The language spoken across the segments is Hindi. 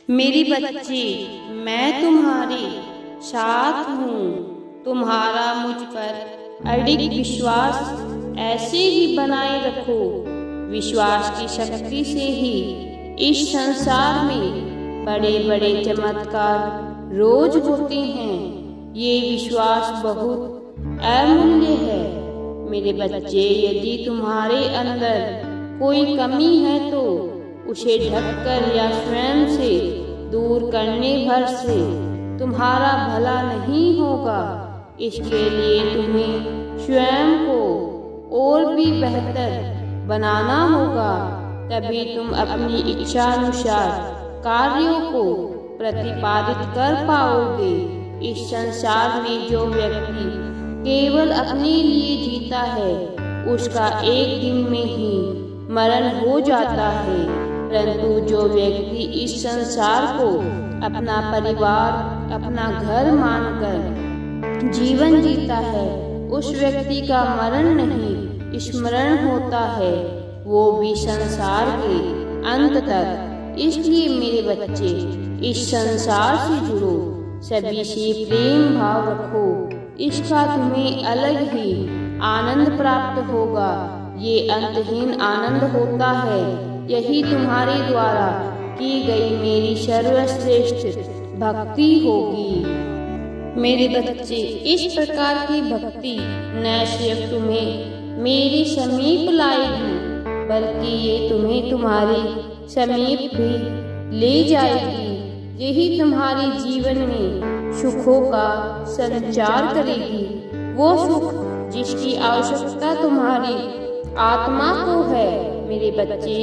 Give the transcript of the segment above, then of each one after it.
मेरी बच्ची, मैं तुम्हारी साथ हूँ। तुम्हारा मुझ पर अडिग विश्वास ऐसे ही बनाए रखो। विश्वास की शक्ति से ही इस संसार में बड़े बड़े चमत्कार रोज होते हैं। ये विश्वास बहुत अमूल्य है। मेरे बच्चे, यदि तुम्हारे अंदर कोई कमी है तो उसे ढककर या स्वयं से दूर करने भर से तुम्हारा भला नहीं होगा। इसके लिए तुम्हें स्वयं को और भी बेहतर बनाना होगा। तभी तुम अपनी इच्छानुसार कार्यों को प्रतिपादित कर पाओगे। इस संसार में जो व्यक्ति केवल अपने लिए जीता है उसका एक दिन में ही मरण हो जाता है, परंतु जो व्यक्ति इस संसार को अपना परिवार, अपना घर मानकर जीवन जीता है उस व्यक्ति का मरण नहीं स्मरण होता है, वो भी संसार के अंत तक। इसलिए मेरे बच्चे, इस संसार से जुड़ो, सभी से प्रेम भाव रखो। इसका तुम्हें अलग ही आनंद प्राप्त होगा। ये अंतहीन आनंद होता है। यही तुम्हारे द्वारा की गई मेरी सर्वश्रेष्ठ भक्ति होगी। मेरे बच्चे, इस प्रकार की भक्ति न सिर्फ तुम्हें मेरे समीप लाएगी बल्कि ये तुम्हें तुम्हारे समीप भी ले जाएगी। यही तुम्हारे जीवन में सुखों का संचार करेगी। वो सुख जिसकी आवश्यकता तुम्हारी आत्मा को है। मेरे बच्चे,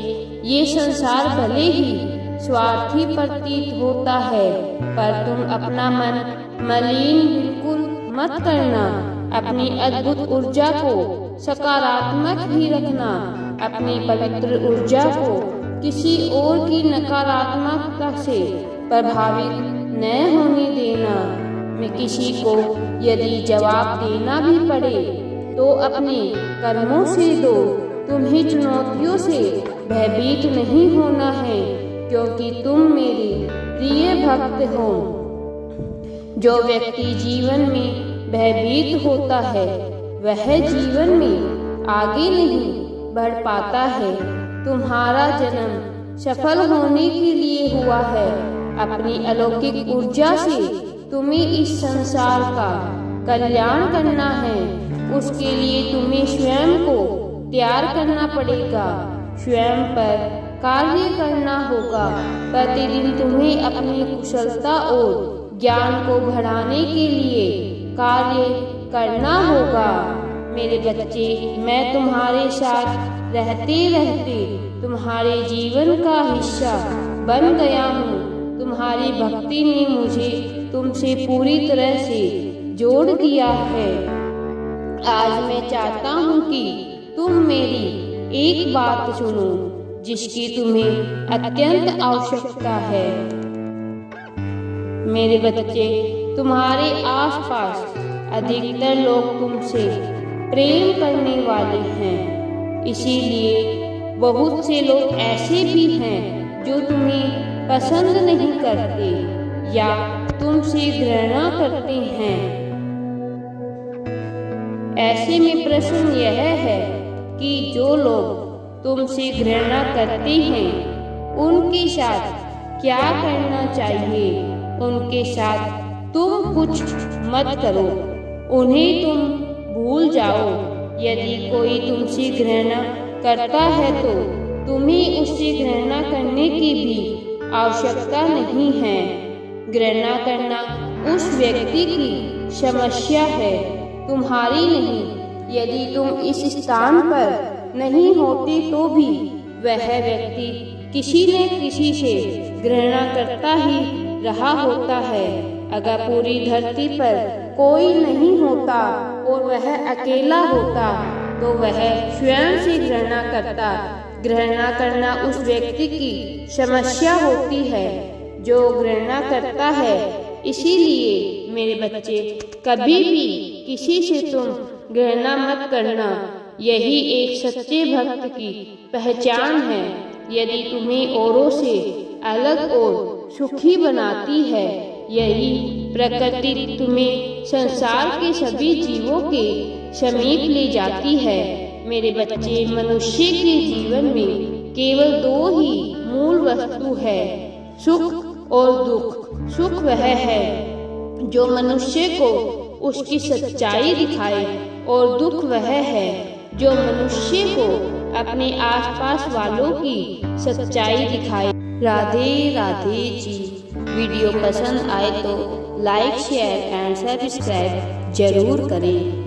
ये संसार भले ही स्वार्थी प्रतीत होता है, पर तुम अपना मन मलिन बिल्कुल मत करना। अपनी अद्भुत ऊर्जा को सकारात्मक ही रखना। अपनी पवित्र ऊर्जा को किसी और की नकारात्मकता से प्रभावित न होने देना। मैं किसी को यदि जवाब देना भी पड़े तो अपने कर्मों से दो। तुम्हें चुनौतियों से भयभीत नहीं होना है, क्योंकि तुम मेरी प्रिय भक्त हो। जो व्यक्ति जीवन में भयभीत होता है वह जीवन में आगे नहीं बढ़ पाता है। तुम्हारा जन्म सफल होने के लिए हुआ है। अपनी अलौकिक ऊर्जा से तुम्हें इस संसार का कल्याण करना है। उसके लिए तुम्हें स्वयं को तैयार करना पड़ेगा। स्वयं पर कार्य करना होगा। प्रतिदिन तुम्हें अपनी कुशलता और ज्ञान को बढ़ाने के लिए कार्य करना होगा। मेरे बच्चे, मैं तुम्हारे साथ रहते रहते तुम्हारे जीवन का हिस्सा बन गया हूँ। तुम्हारी भक्ति ने मुझे तुमसे पूरी तरह से जोड़ दिया है। आज मैं चाहता हूँ कि तुम मेरी एक बात सुनो जिसकी तुम्हें अत्यंत आवश्यकता है। मेरे बच्चे, तुम्हारे आसपास अधिकतर लोग तुमसे प्रेम करने वाले हैं। इसीलिए बहुत से लोग ऐसे भी हैं जो तुम्हें पसंद नहीं करते या तुमसे घृणा करते हैं। ऐसे में प्रश्न यह है कि जो लोग तुमसे घृणा करते हैं उनके साथ क्या करना चाहिए। उनके साथ तुम कुछ मत करो, उन्हें तुम भूल जाओ। यदि कोई तुमसे घृणा करता है तो तुम्हें उससे घृणा करने की भी आवश्यकता नहीं है। घृणा करना उस व्यक्ति की समस्या है, तुम्हारी नहीं। यदि तुम इस स्थान पर नहीं होते तो भी वह व्यक्ति किसी न किसी से घृणा करता ही रहा होता है। अगर पूरी धरती पर कोई नहीं होता और वह अकेला होता तो वह स्वयं से घृणा करता। घृणा करना उस व्यक्ति की समस्या होती है जो घृणा करता है। इसीलिए मेरे बच्चे, कभी भी किसी से तुम घृणा मत करना। यही एक सच्चे भक्त की पहचान है। यदि तुम्हें औरों से अलग और सुखी बनाती है। यही प्रकृति तुम्हें संसार के सभी जीवों के समीप ले जाती है। मेरे बच्चे, मनुष्य के जीवन में केवल दो ही मूल वस्तु है, सुख और दुख। सुख वह है जो मनुष्य को उसकी सच्चाई दिखाए और दुख वह है जो मनुष्य को अपने आसपास वालों की सच्चाई दिखाए। राधे राधे जी। वीडियो पसंद आए तो लाइक, शेयर एंड सब्सक्राइब जरूर करें।